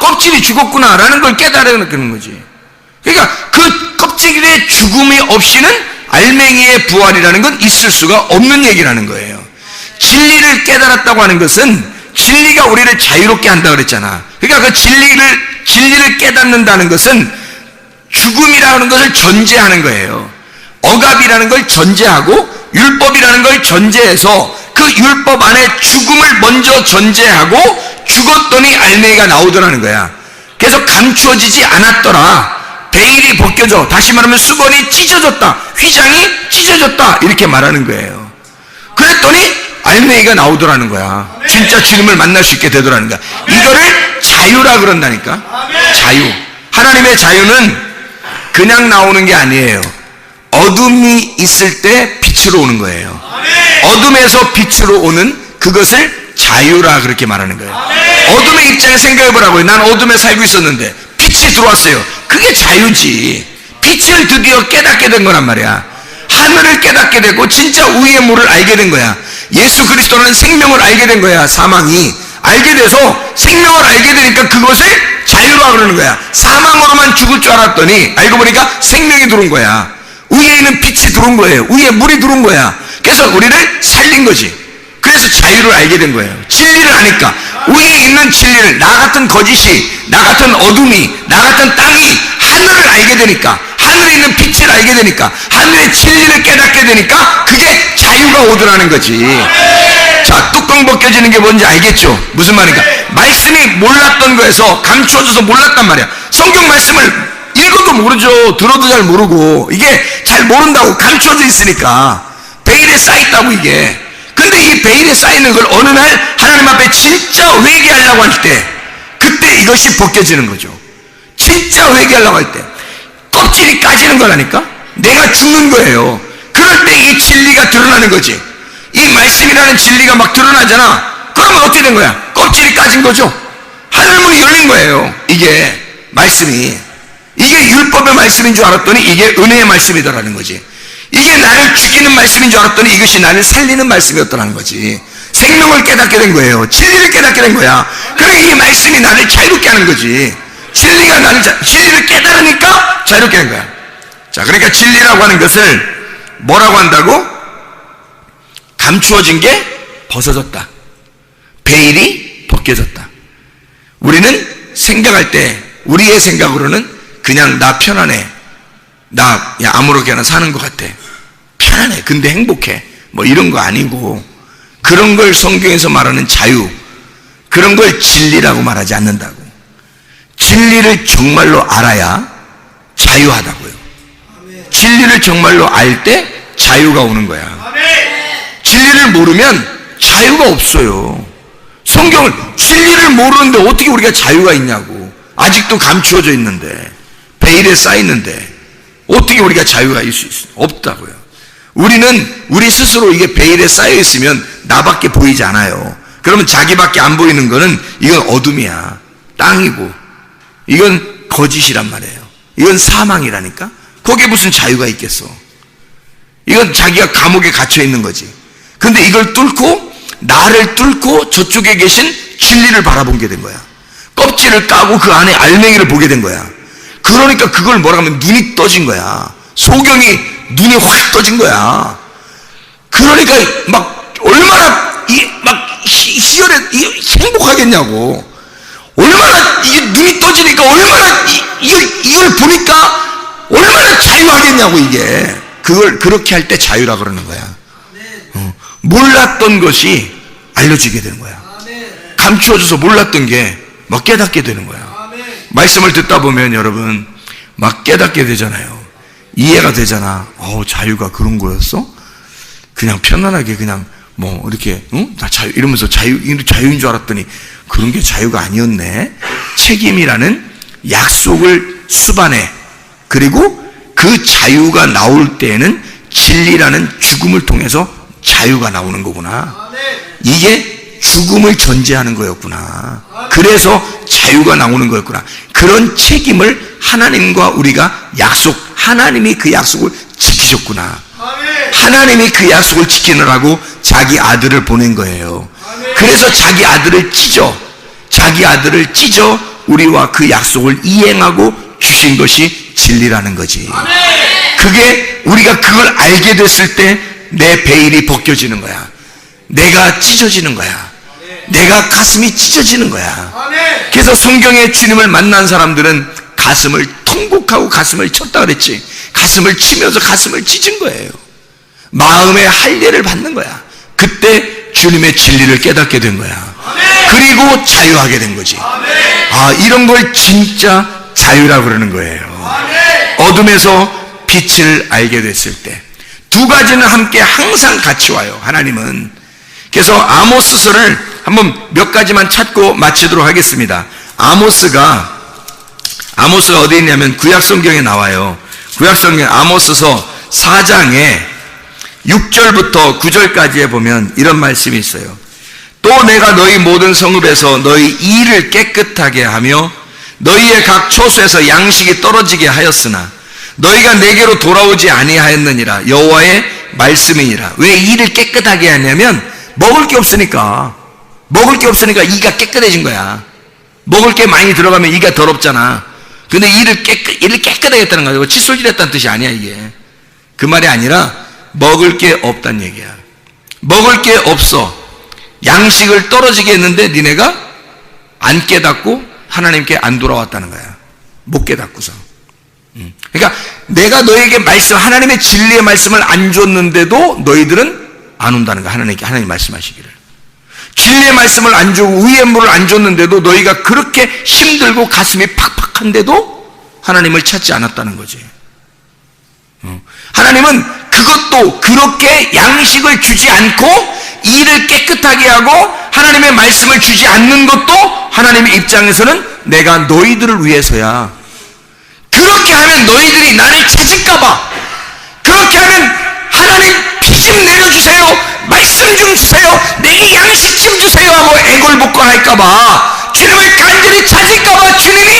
껍질이 죽었구나 라는 걸 깨달아야 되는 거지. 그러니까 그 껍질의 죽음이 없이는 알맹이의 부활이라는 건 있을 수가 없는 얘기라는 거예요. 진리를 깨달았다고 하는 것은 진리가 우리를 자유롭게 한다 그랬잖아. 그러니까 그 진리를 깨닫는다는 것은 죽음이라는 것을 전제하는 거예요. 억압이라는 걸 전제하고 율법이라는 걸 전제해서 그 율법 안에 죽음을 먼저 전제하고 죽었더니 알맹이가 나오더라는 거야. 그래서 감추어지지 않았더라. 베일이 벗겨져. 다시 말하면 수건이 찢어졌다. 휘장이 찢어졌다. 이렇게 말하는 거예요. 그랬더니 알맹이가 나오더라는 거야. 진짜 주님을 만날 수 있게 되더라는 거야. 이거를 자유라 그런다니까. 자유. 하나님의 자유는 그냥 나오는 게 아니에요. 어둠이 있을 때 빛으로 오는 거예요. 어둠에서 빛으로 오는 그것을 자유라 그렇게 말하는 거예요. 어둠의 입장에 생각해 보라고요. 난 어둠에 살고 있었는데 빛이 들어왔어요. 그게 자유지. 빛을 드디어 깨닫게 된 거란 말이야. 하늘을 깨닫게 되고 진짜 우위의 물을 알게 된 거야. 예수 그리스도는 생명을 알게 된 거야. 사망이 알게 돼서 생명을 알게 되니까 그것을 자유라 그러는 거야. 사망으로만 죽을 줄 알았더니 알고 보니까 생명이 들어온 거야. 위에 있는 빛이 들어온 거예요. 위에 물이 들어온 거야. 그래서 우리를 살린 거지. 그래서 자유를 알게 된 거예요. 진리를 아니까. 위에 있는 진리를, 나 같은 거짓이, 나 같은 어둠이, 나 같은 땅이 하늘을 알게 되니까, 하늘에 있는 빛을 알게 되니까, 하늘의 진리를 깨닫게 되니까 그게 자유가 오더라는 거지. 자, 뚜껑 벗겨지는 게 뭔지 알겠죠? 무슨 말인가? 말씀이 몰랐던 거에서 감추어져서 몰랐단 말이야. 성경 말씀을 읽어도 모르죠. 들어도 잘 모르고. 이게 잘 모른다고 감추어져 있으니까 베일에 쌓였다고 이게. 근데 이 베일에 쌓이는 걸 어느 날 하나님 앞에 진짜 회개하려고 할 때, 그때 이것이 벗겨지는 거죠. 진짜 회개하려고 할 때 껍질이 까지는 거라니까. 내가 죽는 거예요. 그럴 때 이 진리가 드러나는 거지. 이 말씀이라는 진리가 막 드러나잖아. 그러면 어떻게 된 거야? 껍질이 까진 거죠. 하늘문이 열린 거예요. 이게 말씀이, 이게 율법의 말씀인 줄 알았더니 이게 은혜의 말씀이더라는 거지. 이게 나를 죽이는 말씀인 줄 알았더니 이것이 나를 살리는 말씀이었더라는 거지. 생명을 깨닫게 된 거예요. 진리를 깨닫게 된 거야. 그러니까 이 말씀이 나를 자유롭게 하는 거지. 진리가 진리를 깨달으니까 자유롭게 된 거야. 자, 그러니까 진리라고 하는 것을 뭐라고 한다고? 감추어진 게 벗어졌다. 베일이 벗겨졌다. 우리는 생각할 때 우리의 생각으로는 그냥 나 편안해, 나 아무렇게나 사는 것 같아, 편안해, 근데 행복해, 뭐 이런 거 아니고, 그런 걸 성경에서 말하는 자유, 그런 걸 진리라고 말하지 않는다고. 진리를 정말로 알아야 자유하다고요. 진리를 정말로 알 때 자유가 오는 거야. 진리를 모르면 자유가 없어요. 성경을, 진리를 모르는데 어떻게 우리가 자유가 있냐고. 아직도 감추어져 있는데, 베일에 쌓이는데 어떻게 우리가 자유가 있을 수 있어요? 없다고요. 우리는 우리 스스로 이게 베일에 쌓여 있으면 나밖에 보이지 않아요. 그러면 자기밖에 안 보이는 거는 이건 어둠이야, 땅이고, 이건 거짓이란 말이에요. 이건 사망이라니까. 거기에 무슨 자유가 있겠어. 이건 자기가 감옥에 갇혀 있는 거지. 근데 이걸 뚫고, 나를 뚫고 저쪽에 계신 진리를 바라보게 된 거야. 껍질을 까고 그 안에 알맹이를 보게 된 거야. 그러니까 그걸 뭐라 하면 눈이 떠진 거야. 소경이 눈이 확 떠진 거야. 그러니까 막 얼마나 희열해, 행복하겠냐고. 얼마나 이게 눈이 떠지니까 얼마나 이걸 보니까 얼마나 자유하겠냐고. 이게 그걸 그렇게 할 때 자유라 그러는 거야. 몰랐던 것이 알려지게 되는 거야. 감추어져서 몰랐던 게 막 깨닫게 되는 거야. 말씀을 듣다 보면 여러분 막 깨닫게 되잖아요. 이해가 되잖아. 자유가 그런 거였어? 그냥 편안하게 그냥 뭐 이렇게 나 자유 이러면서 자유인 줄 알았더니 그런 게 자유가 아니었네. 책임이라는 약속을 수반해. 그리고 그 자유가 나올 때에는 진리라는 죽음을 통해서 자유가 나오는 거구나. 이게 죽음을 전제하는 거였구나. 그래서 자유가 나오는 거였구나. 그런 책임을 하나님과 우리가 하나님이 그 약속을 지키셨구나. 하나님이 그 약속을 지키느라고 자기 아들을 보낸 거예요. 그래서 자기 아들을 찢어 우리와 그 약속을 이행하고 주신 것이 진리라는 거지. 그게 우리가 그걸 알게 됐을 때 내 베일이 벗겨지는 거야. 내가 찢어지는 거야. 내가 가슴이 찢어지는 거야. 그래서 성경에 주님을 만난 사람들은 가슴을 통곡하고 가슴을 쳤다 그랬지. 가슴을 치면서 가슴을 찢은 거예요. 마음의 할례를 받는 거야. 그때 주님의 진리를 깨닫게 된 거야. 그리고 자유하게 된 거지. 이런 걸 진짜 자유라고 그러는 거예요. 어둠에서 빛을 알게 됐을 때 두 가지는 함께 항상 같이 와요. 하나님은. 그래서 아모스서를 한번 몇 가지만 찾고 마치도록 하겠습니다. 아모스가 어디 있냐면 구약성경에 나와요. 구약성경 아모스서 4장에 6절부터 9절까지에 보면 이런 말씀이 있어요. 또 내가 너희 모든 성읍에서 너희 이를 깨끗하게 하며 너희의 각 초소에서 양식이 떨어지게 하였으나 너희가 내게로 돌아오지 아니하였느니라. 여호와의 말씀이니라. 왜 이를 깨끗하게 하냐면 먹을 게 없으니까 이가 깨끗해진 거야. 먹을 게 많이 들어가면 이가 더럽잖아. 근데 이를 깨끗하게 했다는 거야. 칫솔질했다는 뜻이 아니야. 이게 그 말이 아니라 먹을 게 없다는 얘기야. 먹을 게 없어. 양식을 떨어지게 했는데 니네가 안 깨닫고 하나님께 안 돌아왔다는 거야. 못 깨닫고서. 그러니까 내가 너에게 하나님의 진리의 말씀을 안 줬는데도 너희들은 안 온다는 거야. 하나님 말씀하시기를. 진리의 말씀을 안 주고 의의 물을 안 줬는데도 너희가 그렇게 힘들고 가슴이 팍팍한데도 하나님을 찾지 않았다는 거지. 하나님은 그것도 그렇게 양식을 주지 않고 일을 깨끗하게 하고 하나님의 말씀을 주지 않는 것도 하나님의 입장에서는 내가 너희들을 위해서야. 그렇게 하면 너희들이 나를 찾을까봐, 그렇게 하면 하나님 피 좀 내려주세요, 말씀 좀 주세요, 내게 양식 좀 주세요 하고 애걸복걸할까봐, 주님을 간절히 찾을까봐 주님이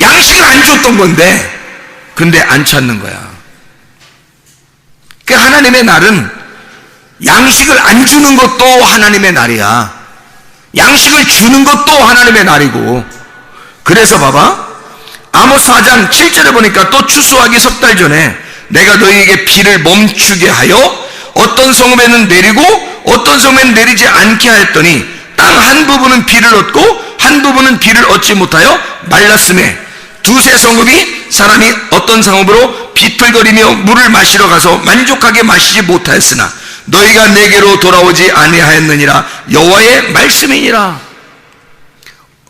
양식을 안 줬던 건데, 근데 안 찾는 거야. 그 하나님의 날은 양식을 안 주는 것도 하나님의 날이야. 양식을 주는 것도 하나님의 날이고. 그래서 봐봐, 아모스 4장 7절에 보니까 또 추수하기 석 달 전에 내가 너희에게 비를 멈추게 하여 어떤 성읍에는 내리고 어떤 성읍에는 내리지 않게 하였더니 땅 한 부분은 비를 얻고 한 부분은 비를 얻지 못하여 말랐음에 두세 성읍이 사람이 어떤 성읍으로 비틀거리며 물을 마시러 가서 만족하게 마시지 못하였으나 너희가 내게로 돌아오지 아니하였느니라. 여호와의 말씀이니라.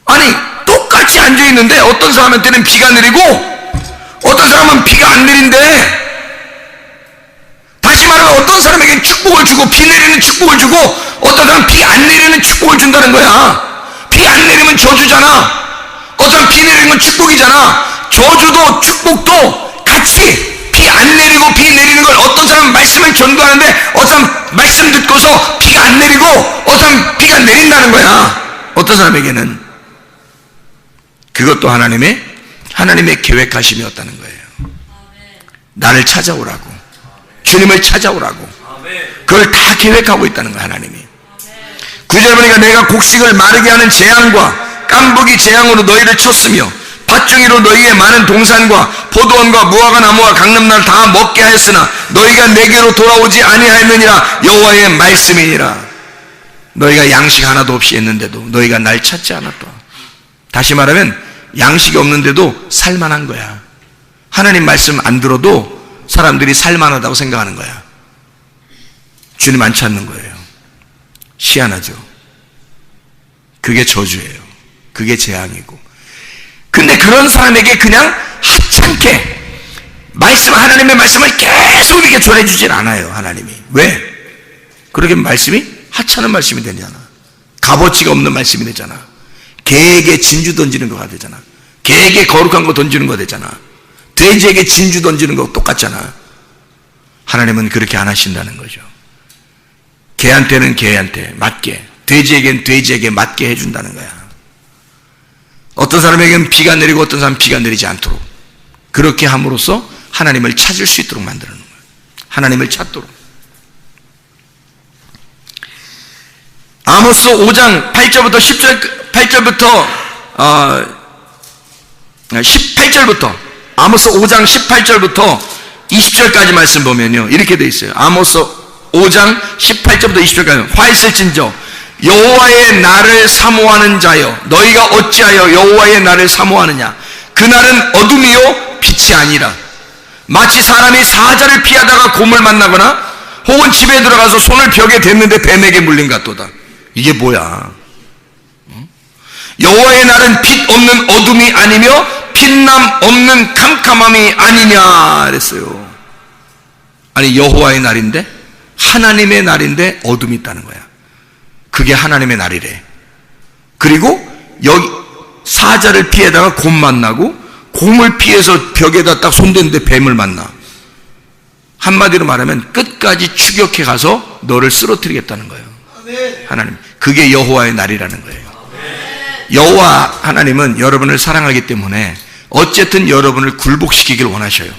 아니, 똑같이 앉아있는데 어떤 사람한테는 비가 내리고 어떤 사람은 비가 안 내린대. 다시 말하면 어떤 사람에게는 축복을 주고 비 내리는 축복을 주고 어떤 사람은 비 안 내리는 축복을 준다는 거야. 비 안 내리면 저주잖아. 어떤 사람은 비 내리는 건 축복이잖아. 저주도 축복도 같이 비 안 내리고 비 내리는 걸 어떤 사람은 말씀을 전도하는데 어떤 사람은 말씀 듣고서 비가 안 내리고 어떤 사람은 비가 내린다는 거야. 어떤 사람에게는 그것도 하나님의 계획하심이었다는 거예요. 나를 찾아오라고, 주님을 찾아오라고, 그걸 다 계획하고 있다는 거야. 하나님이. 9절 보니까 내가 곡식을 마르게 하는 재앙과 깐부기 재앙으로 너희를 쳤으며 밭중이로 너희의 많은 동산과 포도원과 무화과 나무와 강남나를 다 먹게 하였으나 너희가 내게로 돌아오지 아니하였느니라. 여호와의 말씀이니라. 너희가 양식 하나도 없이 했는데도 너희가 날 찾지 않았다. 다시 말하면 양식이 없는데도 살만한 거야. 하나님 말씀 안 들어도 사람들이 살만하다고 생각하는 거야. 주님 안 찾는 거예요. 희한하죠. 그게 저주예요. 그게 재앙이고. 근데 그런 사람에게 그냥 하찮게 하나님의 말씀을 계속 이렇게 전해주질 않아요. 하나님이. 왜? 그러게 말씀이 하찮은 말씀이 되잖아. 값어치가 없는 말씀이 되잖아. 개에게 진주 던지는 거가 되잖아. 개에게 거룩한 거 던지는 거 되잖아. 돼지에게 진주 던지는 거 똑같잖아. 하나님은 그렇게 안 하신다는 거죠. 개한테는 개한테 맞게, 돼지에게는 돼지에게 맞게 해준다는 거야. 어떤 사람에게는 비가 내리고 어떤 사람은 비가 내리지 않도록 그렇게 함으로써 하나님을 찾을 수 있도록 만드는 거예요. 하나님을 찾도록. 아모스 5장 8절부터 18절부터 아모스 5장 18절부터 20절까지 말씀 보면요, 이렇게 돼 있어요. 아모스 5장 18절부터 20절까지 화 있을진저 여호와의 날을 사모하는 자여 너희가 어찌하여 여호와의 날을 사모하느냐. 그날은 어둠이요 빛이 아니라 마치 사람이 사자를 피하다가 곰을 만나거나 혹은 집에 들어가서 손을 벽에 댔는데 뱀에게 물린 같도다. 이게 뭐야? 여호와의 날은 빛 없는 어둠이 아니며 빛남 없는 캄캄함이 아니냐 그랬어요. 아니, 여호와의 날인데, 하나님의 날인데 어둠이 있다는 거야. 그게 하나님의 날이래. 그리고 여기 사자를 피해다가 곰 만나고 곰을 피해서 벽에다 딱 손댔는데 뱀을 만나. 한마디로 말하면 끝까지 추격해 가서 너를 쓰러뜨리겠다는 거예요. 하나님. 그게 여호와의 날이라는 거예요. 여호와 하나님은 여러분을 사랑하기 때문에 어쨌든 여러분을 굴복시키길 원하셔요.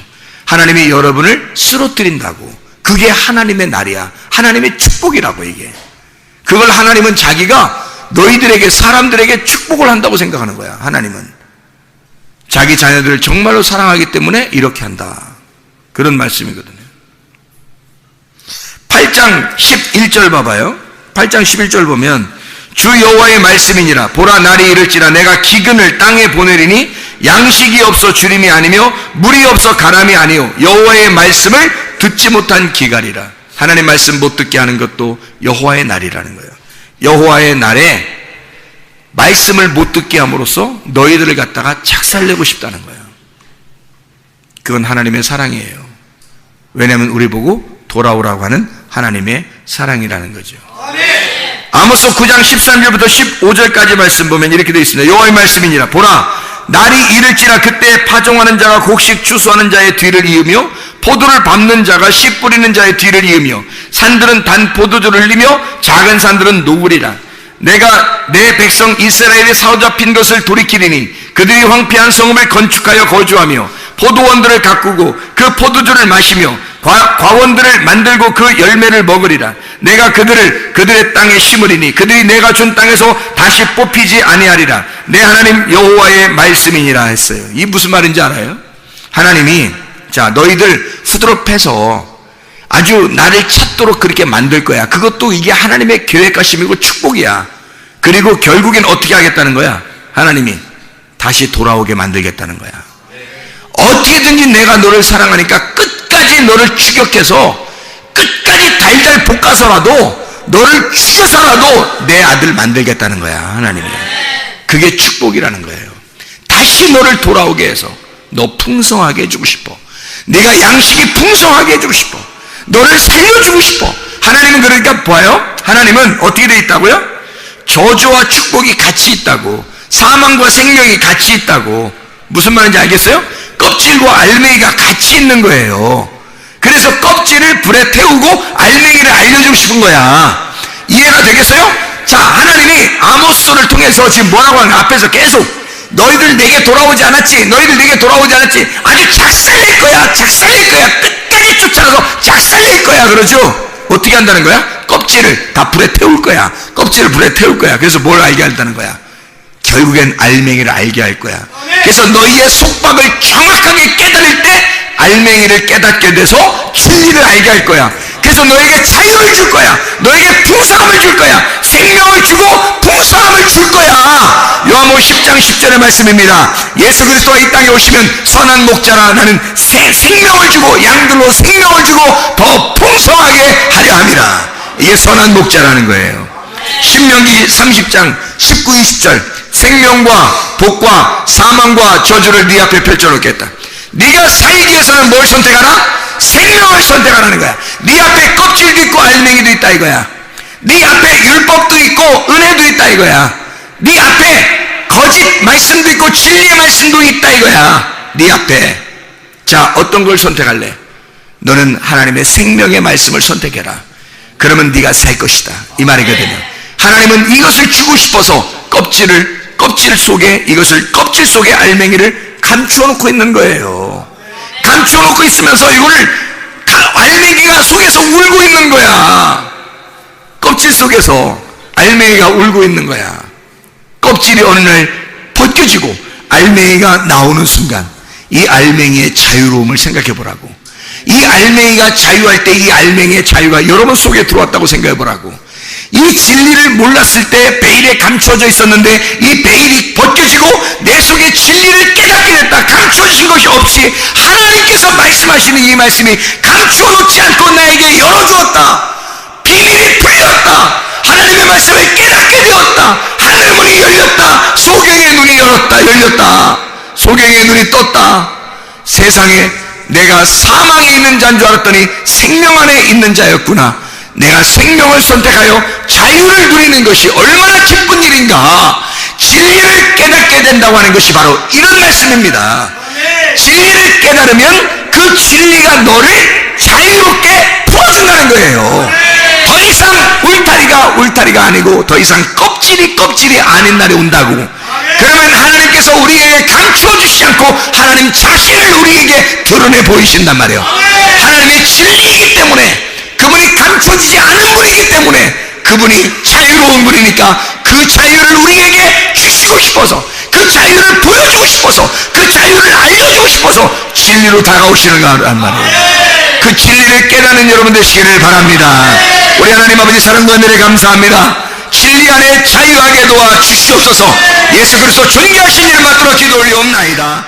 하나님이 여러분을 쓰러뜨린다고. 그게 하나님의 날이야. 하나님의 축복이라고. 이게 그걸 하나님은 자기가 너희들에게, 사람들에게 축복을 한다고 생각하는 거야. 하나님은 자기 자녀들을 정말로 사랑하기 때문에 이렇게 한다, 그런 말씀이거든요. 8장 11절 봐봐요. 8장 11절 보면 주 여호와의 말씀이니라. 보라, 날이 이를지라 내가 기근을 땅에 보내리니 양식이 없어 주림이 아니며 물이 없어 가람이 아니요 여호와의 말씀을 듣지 못한 기갈이라. 하나님 말씀 못 듣게 하는 것도 여호와의 날이라는 거예요. 여호와의 날에 말씀을 못 듣게 함으로써 너희들을 갖다가 착살내고 싶다는 거예요. 그건 하나님의 사랑이에요. 왜냐하면 우리 보고 돌아오라고 하는 하나님의 사랑이라는 거죠. 아모스 9장 13절부터 15절까지 말씀 보면 이렇게 되어 있습니다. 여호와의 말씀이니라. 보라, 날이 이를지라 그때 파종하는 자가 곡식 추수하는 자의 뒤를 이으며 포도를 밟는 자가 씨 뿌리는 자의 뒤를 이으며 산들은 단 포도주를 흘리며 작은 산들은 녹으리라. 내가 내 백성 이스라엘이 사로잡힌 것을 돌이키리니 그들이 황폐한 성읍을 건축하여 거주하며 포도원들을 가꾸고 그 포도주를 마시며 과원들을 만들고 그 열매를 먹으리라. 내가 그들의 땅에 심으리니 그들이 내가 준 땅에서 다시 뽑히지 아니하리라. 내 하나님 여호와의 말씀이니라 했어요. 이 무슨 말인지 알아요? 하나님이 자 너희들 후드럽해서 아주 나를 찾도록 그렇게 만들 거야. 그것도 이게 하나님의 계획하심이고 축복이야. 그리고 결국엔 어떻게 하겠다는 거야? 하나님이 다시 돌아오게 만들겠다는 거야. 어떻게든지 내가 너를 사랑하니까 끝까지 너를 추격해서 끝까지 달달 볶아서라도 너를 죽여서라도 내 아들 만들겠다는 거야. 하나님이. 그게 축복이라는 거예요. 다시 너를 돌아오게 해서 너 풍성하게 해주고 싶어. 네가 양식이 풍성하게 해주고 싶어. 너를 살려주고 싶어. 하나님은 그러니까 봐요. 하나님은 어떻게 돼 있다고요? 저주와 축복이 같이 있다고. 사망과 생명이 같이 있다고. 무슨 말인지 알겠어요? 껍질과 알맹이가 같이 있는 거예요. 그래서 껍질을 불에 태우고 알맹이를 알려주고 싶은 거야. 이해가 되겠어요? 자, 하나님이 아모스를 통해서 지금 뭐라고 하는 거야? 앞에서 계속 너희들 내게 돌아오지 않았지? 너희들 내게 돌아오지 않았지? 아주 작살낼 거야. 작살낼 거야. 끝까지 쫓아가서 작살낼 거야. 그러죠? 어떻게 한다는 거야? 껍질을 다 불에 태울 거야. 껍질을 불에 태울 거야. 그래서 뭘 알게 한다는 거야? 결국엔 알맹이를 알게 할 거야. 그래서 너희의 속박을 정확하게 깨달을 때 알맹이를 깨닫게 돼서 진리를 알게 할 거야. 그래서 너에게 자유를 줄 거야. 너에게 풍성함을 줄 거야. 생명을 주고 풍성함을 줄 거야. 요한복음 10장 10절의 말씀입니다. 예수 그리스도가 이 땅에 오시면 선한 목자라 나는 생명을 주고 양들로 생명을 주고 더 풍성하게 하려 함이라. 이게 선한 목자라는 거예요. 신명기 30장 19, 20절 생명과 복과 사망과 저주를 네 앞에 펼쳐놓겠다. 네가 살기 위해서는 뭘 선택하라? 생명을 선택하라는 거야. 네 앞에 껍질도 있고 알맹이도 있다 이거야. 네 앞에 율법도 있고 은혜도 있다 이거야. 네 앞에 거짓 말씀도 있고 진리의 말씀도 있다 이거야. 네 앞에. 자, 어떤 걸 선택할래? 너는 하나님의 생명의 말씀을 선택해라. 그러면 네가 살 것이다 이 말이거든요. 하나님은 이것을 주고 싶어서 껍질 속에 이것을 껍질 속에 알맹이를 감추어 놓고 있는 거예요. 감추어 놓고 있으면서 이거를 알맹이가 속에서 울고 있는 거야. 껍질 속에서 알맹이가 울고 있는 거야. 껍질이 어느 날 벗겨지고 알맹이가 나오는 순간 이 알맹이의 자유로움을 생각해 보라고. 이 알맹이가 자유할 때 이 알맹이의 자유가 여러분 속에 들어왔다고 생각해 보라고. 이 진리를 몰랐을 때 베일에 감춰져 있었는데 이 베일이 벗겨지고 내 속에 진리를 깨닫게 됐다. 감춰진 것이 없이 하나님께서 말씀하시는 이 말씀이 감춰놓지 않고 나에게 열어주었다. 비밀이 풀렸다. 하나님의 말씀을 깨닫게 되었다. 하늘의 문이 열렸다. 소경의 눈이 열렸다. 소경의 눈이 떴다. 세상에 내가 사망에 있는 자인 줄 알았더니 생명 안에 있는 자였구나. 내가 생명을 선택하여 자유를 누리는 것이 얼마나 기쁜 일인가. 진리를 깨닫게 된다고 하는 것이 바로 이런 말씀입니다. 진리를 깨달으면 그 진리가 너를 자유롭게 풀어준다는 거예요. 더 이상 울타리가 아니고 더 이상 껍질이 아닌 날이 온다고. 그러면 하나님께서 우리에게 감추어주시지 않고 하나님 자신을 우리에게 드러내 보이신단 말이에요. 하나님의 진리이기 때문에, 그분이 감춰지지 않은 분이기 때문에, 그분이 자유로운 분이니까 그 자유를 우리에게 주시고 싶어서, 그 자유를 보여주고 싶어서, 그 자유를 알려주고 싶어서 진리로 다가오시는 거란 말이에요. 그 진리를 깨닫는 여러분 되시기를 바랍니다. 우리 하나님 아버지 사랑과 은혜를 감사합니다. 진리 안에 자유하게 도와 주시옵소서. 예수 그리스도 존귀하신 이름 받들어 기도 올리옵나이다.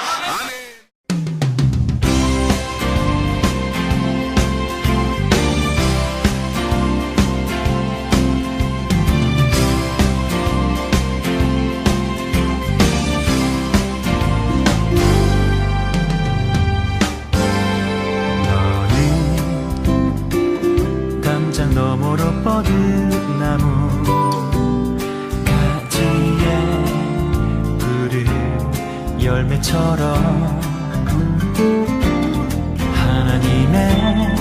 담장 너머로 뻗은 나무 가지에 푸른 열매처럼 하나님의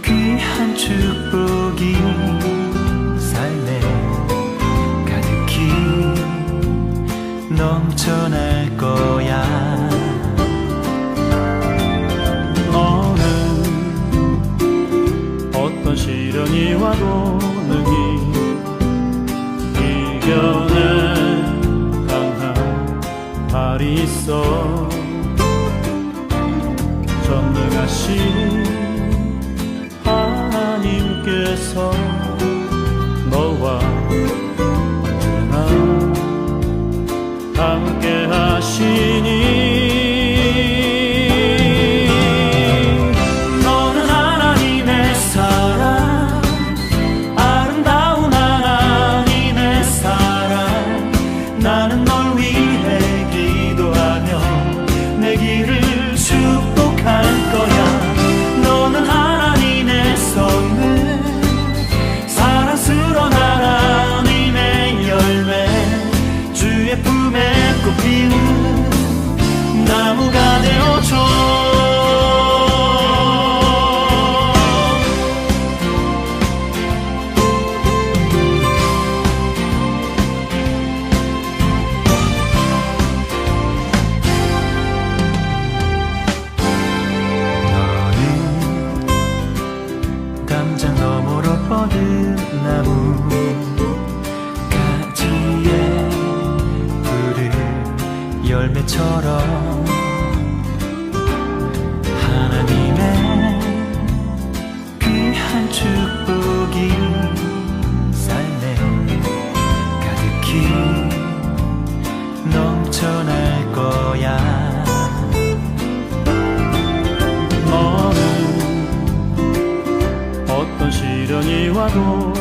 귀한 축복이 삶에 가득히 넘쳐날 거야. 어떤 시련이 와도 능히 이겨낼 강한 발이 있어. 전능하신 하나님께서 너와 언제나 함께 하시니 나무가 되어줘. 너는 담장 너머로 뻗은 나무 가지에 푸른 열매처럼 하나님의 귀한 축복이 삶에 가득히 넘쳐날 거야. 너는 어떤 시련이 와도